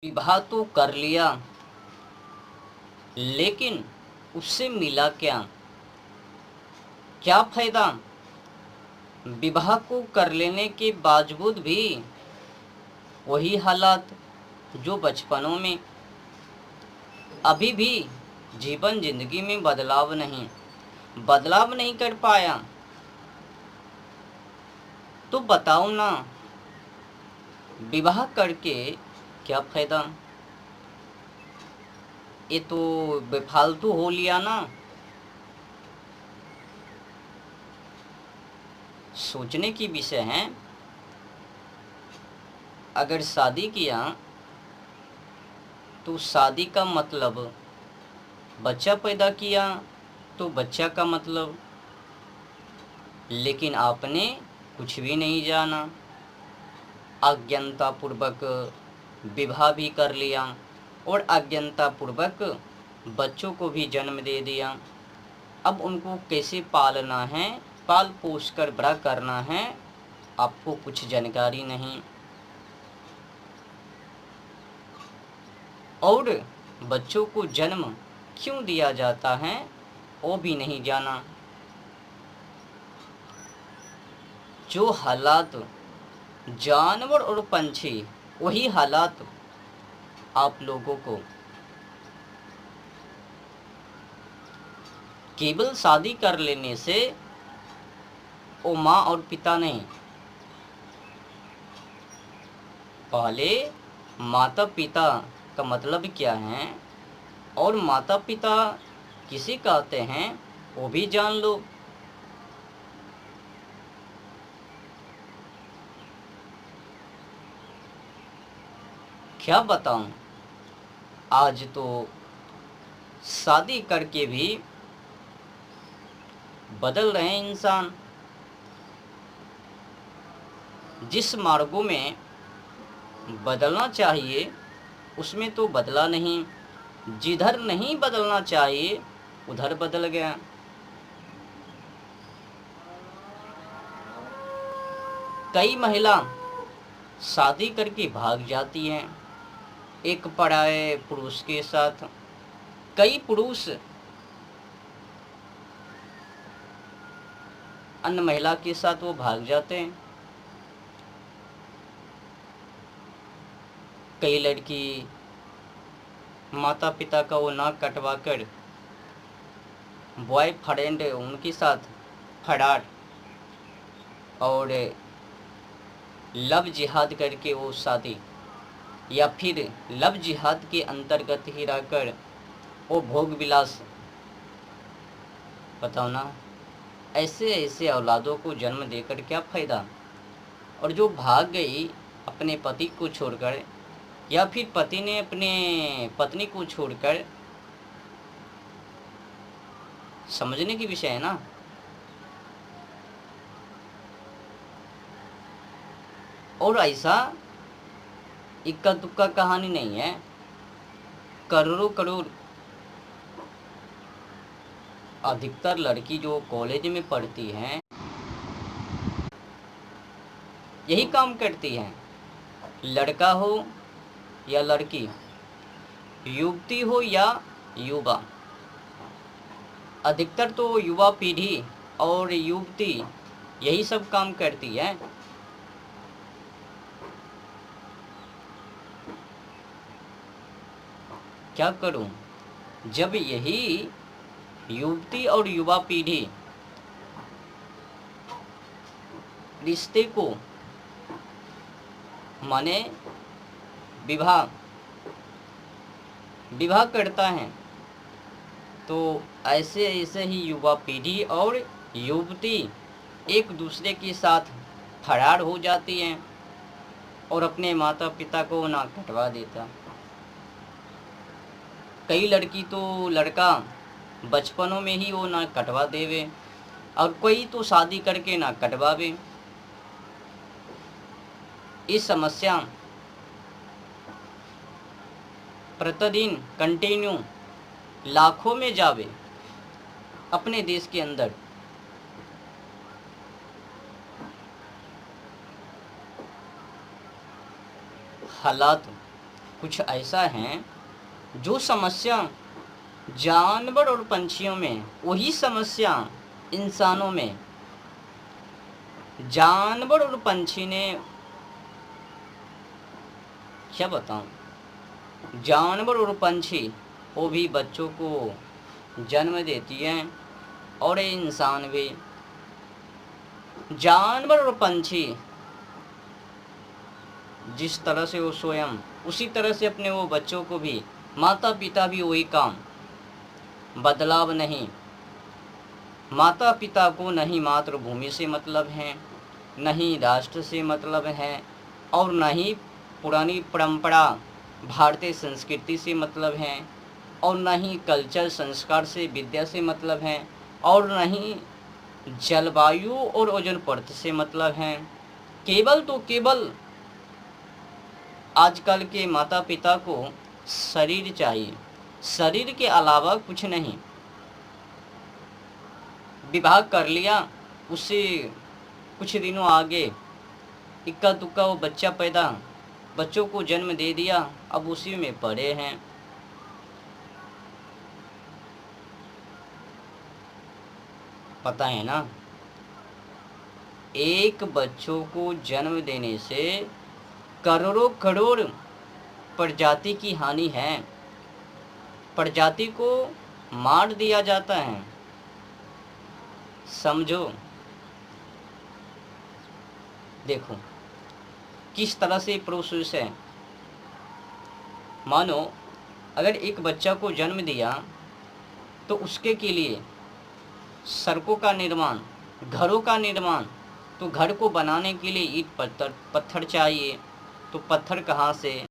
विवाह तो कर लिया, लेकिन उससे मिला क्या? क्या फायदा? विवाह को कर लेने के बावजूद भी वही हालात जो बचपनों में। अभी भी जीवन जिंदगी में बदलाव नहीं कर पाया। तो बताओ ना, विवाह करके क्या फायदा? ये तो बेफालतू हो लिया ना। सोचने की विषय है। अगर शादी किया तो शादी का मतलब, बच्चा पैदा किया तो बच्चा का मतलब, लेकिन आपने कुछ भी नहीं जाना। अज्ञानतापूर्वक विवाह भी कर लिया और अज्ञानतापूर्वक बच्चों को भी जन्म दे दिया। अब उनको कैसे पालना है, पाल पोस कर बड़ा करना है, आपको कुछ जानकारी नहीं। और बच्चों को जन्म क्यों दिया जाता है वो भी नहीं जाना। जो हालात जानवर और पंछी, वही हालात आप लोगों को। केवल शादी कर लेने से वो माँ और पिता नहीं, पहले माता पिता का मतलब क्या है और माता पिता किसे कहते हैं वो भी जान लो। क्या बताऊं, आज तो शादी करके भी बदल रहे हैं इंसान। जिस मार्गों में बदलना चाहिए उसमें तो बदला नहीं, जिधर नहीं बदलना चाहिए उधर बदल गया। कई महिला शादी करके भाग जाती हैं एक पराये पुरुष के साथ। कई पुरुष अन्य महिला के साथ वो भाग जाते हैं। कई लड़की माता पिता का वो नाक कटवा कर बॉयफ्रेंड उनके साथ फरार और लव जिहाद करके वो शादी, या फिर लव जिहाद के अंतर्गत ही रहकर वो भोग विलास। बताओ ना, ऐसे ऐसे औलादों को जन्म देकर क्या फ़ायदा? और जो भाग गई अपने पति को छोड़कर, या फिर पति ने अपने पत्नी को छोड़कर, समझने की विषय है ना। और ऐसा इक्का दुक्का कहानी नहीं है, करोड़ों करोड़। अधिकतर लड़की जो कॉलेज में पढ़ती हैं यही काम करती हैं। लड़का हो या लड़की, युवती हो या युवा, अधिकतर तो युवा पीढ़ी और युवती यही सब काम करती है। क्या करूं, जब यही युवती और युवा पीढ़ी रिश्ते को माने विवाह करता है, तो ऐसे ऐसे ही युवा पीढ़ी और युवती एक दूसरे के साथ फरार हो जाती हैं और अपने माता पिता को ना कटवा देता। कई लड़की तो लड़का बचपनों में ही वो ना कटवा देवे, और कोई तो शादी करके ना कटवावे। इस समस्या प्रतिदिन कंटिन्यू लाखों में जावे अपने देश के अंदर। हालात कुछ ऐसा है जो समस्या जानवर और पंछियों में, वही समस्या इंसानों में। जानवर और पंछी ने, क्या बताऊं, जानवर और पंछी वो भी बच्चों को जन्म देती हैं, और ये इंसान भी। जानवर और पंछी जिस तरह से वो स्वयं, उसी तरह से अपने वो बच्चों को भी, माता पिता भी वही काम, बदलाव नहीं। माता पिता को नहीं मातृभूमि से मतलब है, नहीं राष्ट्र से मतलब है, और न ही पुरानी परंपरा भारतीय संस्कृति से मतलब है, और न ही कल्चर संस्कार से, विद्या से मतलब है, और न ही जलवायु और ओजोन परत से मतलब है। केवल तो केवल आजकल के माता पिता को शरीर चाहिए, शरीर के अलावा कुछ नहीं। विवाह कर लिया, उससे कुछ दिनों आगे इक्का दुक्का वो बच्चों को जन्म दे दिया, अब उसी में पड़े हैं। पता है ना, एक बच्चों को जन्म देने से करोड़ों करोड़ प्रजाति की हानि है। प्रजाति को मार दिया जाता है, समझो। देखो किस तरह से प्रोसेस है। मानो अगर एक बच्चा को जन्म दिया तो उसके के लिए सड़कों का निर्माण, घरों का निर्माण, तो घर को बनाने के लिए ईंट पत्थर चाहिए, तो पत्थर कहाँ से,